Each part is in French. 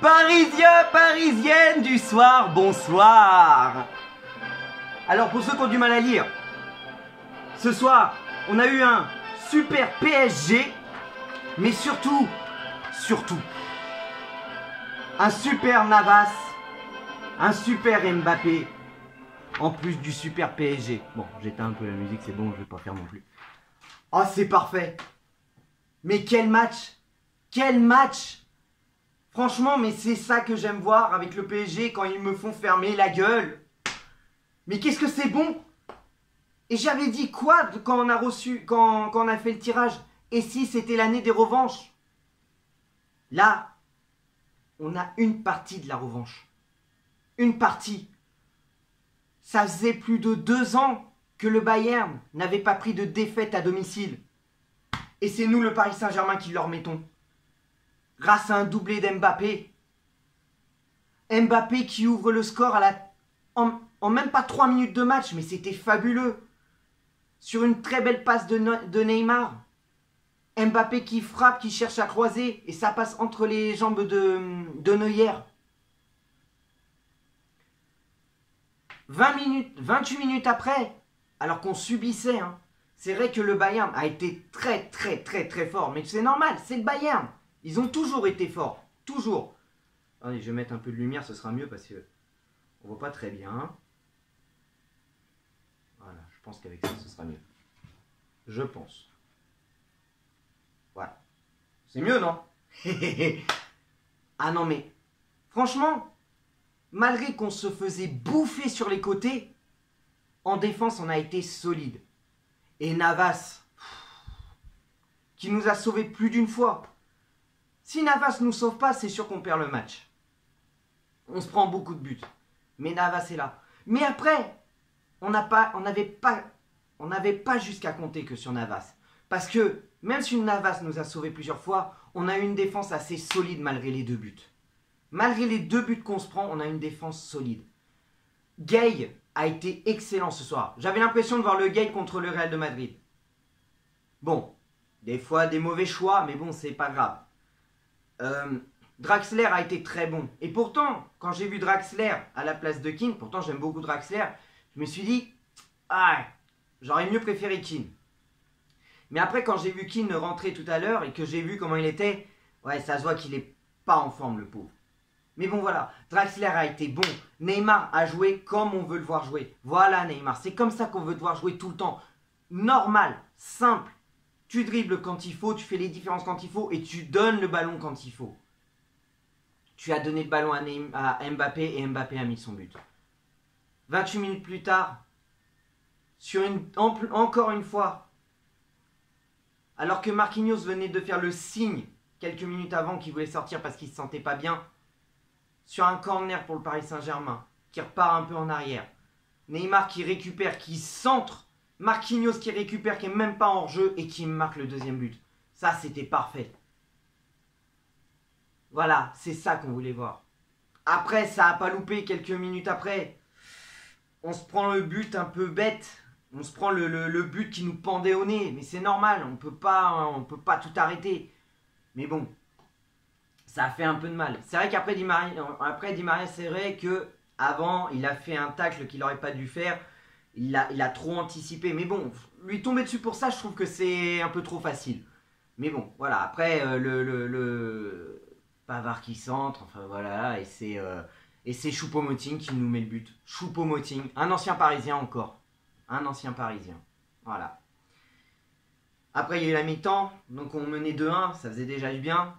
Parisiens, parisiennes du soir, bonsoir. Alors pour ceux qui ont du mal à lire, ce soir, on a eu un super PSG, mais surtout, un super Navas, un super Mbappé, en plus du super PSG. Bon, j'éteins un peu la musique, c'est bon, je vais pas faire non plus. Oh, c'est parfait. Mais quel match! Quel match! Franchement, mais c'est ça que j'aime voir avec le PSG quand ils me font fermer la gueule. Mais qu'est-ce que c'est bon! Et j'avais dit quoi quand on a reçu, quand on a fait le tirage? Et si c'était l'année des revanches? Là, on a une partie de la revanche. Une partie. Ça faisait plus de 2 ans que le Bayern n'avait pas pris de défaite à domicile. Et c'est nous, le Paris Saint-Germain, qui leur mettons. Grâce à un doublé d'Mbappé. Mbappé qui ouvre le score en même pas 3 minutes de match, mais c'était fabuleux. Sur une très belle passe de Neymar. Mbappé qui frappe, qui cherche à croiser, et ça passe entre les jambes de Neuer. 28 minutes après, alors qu'on subissait, hein, c'est vrai que le Bayern a été très fort, mais c'est normal, c'est le Bayern. Ils ont toujours été forts, toujours. Attendez, je vais mettre un peu de lumière, ce sera mieux parce que on voit pas très bien. Voilà, je pense qu'avec ça, ce sera mieux. Je pense. Voilà. C'est mieux, non? Ah non, mais franchement, malgré qu'on se faisait bouffer sur les côtés, en défense, on a été solide. Et Navas, qui nous a sauvés plus d'une fois. Si Navas ne nous sauve pas, c'est sûr qu'on perd le match. On se prend beaucoup de buts. Mais Navas est là. Mais après, on n'avait pas jusqu'à compter que sur Navas. Parce que même si Navas nous a sauvés plusieurs fois, on a eu une défense assez solide malgré les 2 buts. Malgré les 2 buts qu'on se prend, on a une défense solide. Gay a été excellent ce soir. J'avais l'impression de voir le Gay contre le Real de Madrid. Bon, des fois des mauvais choix, mais bon, c'est pas grave. Draxler a été très bon. Et pourtant, quand j'ai vu Draxler à la place de Kean, pourtant j'aime beaucoup Draxler, je me suis dit, ah, j'aurais mieux préféré Kean. Mais après, quand j'ai vu Kean rentrer tout à l'heure et que j'ai vu comment il était, ouais, ça se voit qu'il est pas en forme, le pauvre. Mais bon, voilà, Draxler a été bon. Neymar a joué comme on veut le voir jouer. Voilà, Neymar, c'est comme ça qu'on veut te voir jouer tout le temps. Normal, simple. Tu dribbles quand il faut, tu fais les différences quand il faut et tu donnes le ballon quand il faut. Tu as donné le ballon à Mbappé et Mbappé a mis son but. 28 minutes plus tard, encore une fois, alors que Marquinhos venait de faire le signe quelques minutes avant qu'il voulait sortir parce qu'il ne se sentait pas bien, sur un corner pour le Paris Saint-Germain, qui repart un peu en arrière. Neymar qui récupère, qui centre. Marquinhos qui récupère, qui n'est même pas en jeu et qui marque le 2e but. Ça, c'était parfait. Voilà, c'est ça qu'on voulait voir. Après, ça n'a pas loupé quelques minutes après. On se prend le but un peu bête. On se prend le but qui nous pendait au nez. Mais c'est normal, on peut pas tout arrêter. Mais bon, ça a fait un peu de mal. C'est vrai qu'après Di Maria, c'est vrai qu'avant, il a fait un tacle qu'il n'aurait pas dû faire. Il a trop anticipé. Mais bon, lui tomber dessus pour ça, je trouve que c'est un peu trop facile. Mais bon, voilà. Après, Pavard qui centre, enfin voilà. Et c'est Choupo-Moting qui nous met le but. Choupo-Moting, un ancien Parisien encore. Un ancien Parisien. Voilà. Après, il y a eu la mi-temps. Donc, on menait 2-1. Ça faisait déjà du bien.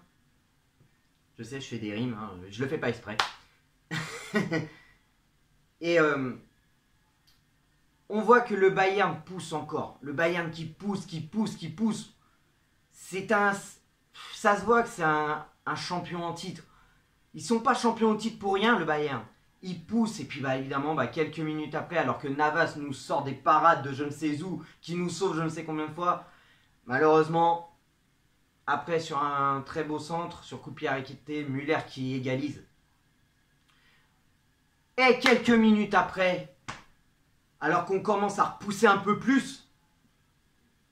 Je sais, je fais des rimes. Hein, je le fais pas exprès. Et on voit que le Bayern pousse encore. Le Bayern qui pousse. Ça se voit que c'est un champion en titre. Ils sont pas champions en titre pour rien, le Bayern. Ils poussent et puis évidemment, quelques minutes après, alors que Navas nous sort des parades de je ne sais où, qui nous sauve je ne sais combien de fois, malheureusement, après sur un très beau centre, sur coup de pied arrêté, Müller qui égalise. Et quelques minutes après, alors qu'on commence à repousser un peu plus,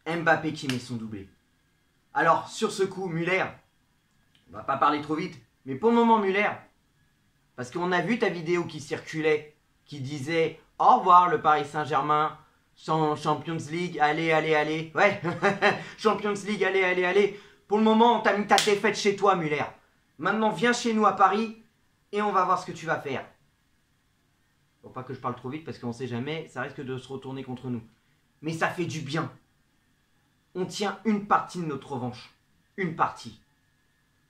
Mbappé qui met son doublé. Alors sur ce coup, Müller, on va pas parler trop vite, Mais pour le moment, Muller, parce qu'on a vu ta vidéo qui circulait, qui disait au revoir le Paris Saint-Germain, Champions League, allez, allez, allez. Ouais, Champions League, allez, allez, allez. Pour le moment, on t'a mis ta défaite chez toi, Muller. Maintenant, viens chez nous à Paris et on va voir ce que tu vas faire. Faut pas que je parle trop vite parce qu'on sait jamais, ça risque de se retourner contre nous. Mais ça fait du bien. On tient une partie de notre revanche. Une partie.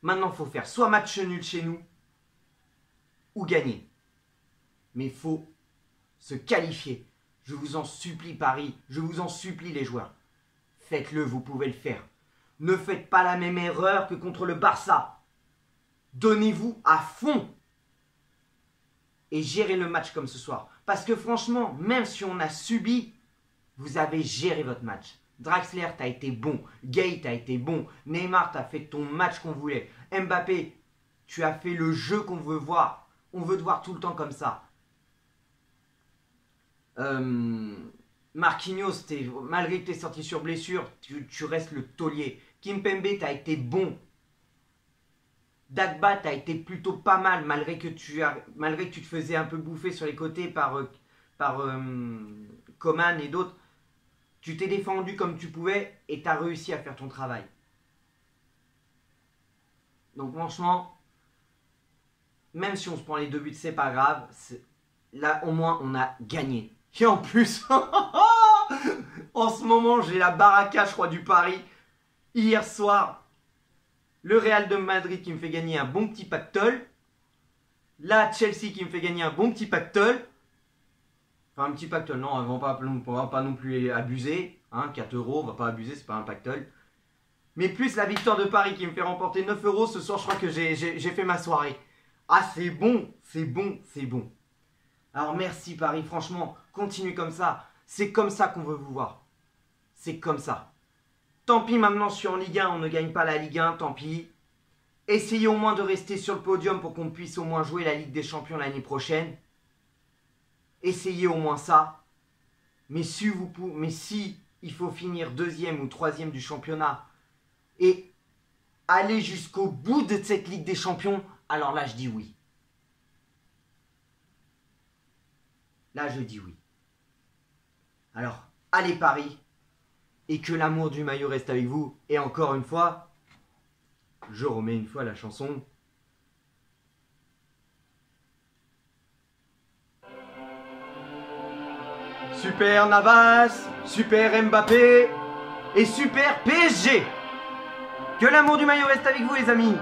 Maintenant, il faut faire soit match nul chez nous ou gagner. Mais il faut se qualifier. Je vous en supplie, Paris. Je vous en supplie, les joueurs. Faites-le, vous pouvez le faire. Ne faites pas la même erreur que contre le Barça. Donnez-vous à fond. Et gérez le match comme ce soir. Parce que franchement, même si on a subi, vous avez géré votre match. Draxler, t'as été bon. Gay, t'as été bon. Neymar, t'as fait ton match qu'on voulait. Mbappé, tu as fait le jeu qu'on veut voir. On veut te voir tout le temps comme ça. Marquinhos, malgré que tu es sorti sur blessure, tu restes le taulier. Kimpembe, tu as été bon. Dagba, tu as été plutôt pas mal, malgré que tu te faisais un peu bouffer sur les côtés par Coman et d'autres. Tu t'es défendu comme tu pouvais et tu as réussi à faire ton travail. Donc franchement, même si on se prend les 2 buts, c'est pas grave. Là, au moins, on a gagné. Et en plus, en ce moment, j'ai la baraka, je crois, du Paris. Hier soir, le Real de Madrid qui me fait gagner un bon petit pactole. Là, Chelsea qui me fait gagner un bon petit pactole. Enfin, un petit pactole, non, on va pas non plus abuser. Hein, 4 €, on va pas abuser, c'est pas un pactole. Mais plus la victoire de Paris qui me fait remporter 9 €, ce soir, je crois que j'ai fait ma soirée. Ah, c'est bon, c'est bon, c'est bon. Alors merci Paris, franchement, continue comme ça. C'est comme ça qu'on veut vous voir. C'est comme ça. Tant pis, maintenant je suis en Ligue 1, on ne gagne pas la Ligue 1, tant pis. Essayez au moins de rester sur le podium pour qu'on puisse au moins jouer la Ligue des Champions l'année prochaine. Essayez au moins ça. Mais si il faut finir 2e ou 3e du championnat et aller jusqu'au bout de cette Ligue des Champions, alors là je dis oui. Là, je dis oui. Alors, allez Paris, et que l'amour du maillot reste avec vous. Et encore une fois, je remets une fois la chanson. Super Navas, super Mbappé, et super PSG. Que l'amour du maillot reste avec vous, les amis.